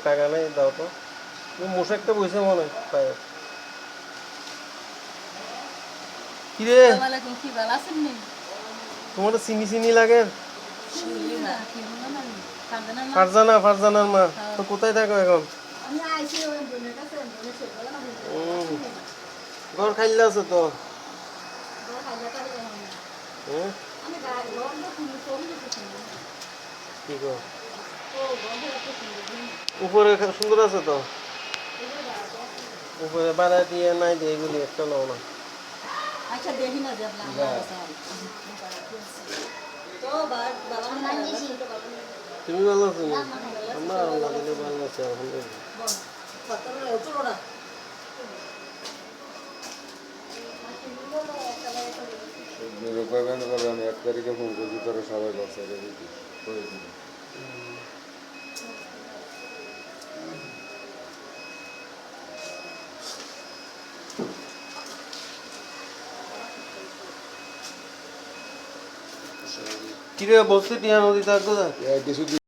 টাকা নেই, দাও তো। মোশাকটা বইছে মনে হয় পায়ে। কিরে তোমার চিনি চিনি লাগে? ফারজানার মা তো কোথায় থাকো এখন? ঘর খাইলে আছে তো। কি গো উপরে সুন্দর আছে তো, উপরে বাড়া দিয়ে নাই দিয়ে এগুলি একটা নাও না। আচ্ছা দেখি না যে তুমি ভালো আছো না? আমরা আল্লাহ দিলে ভালো আছি আলহামদুলিল্লাহ। আমি 1 তারিখে ফোন করছি, তোরা সবাই করছে করে দিবি। কিরে বসতে টিয়া নদী থাকতো? কিছু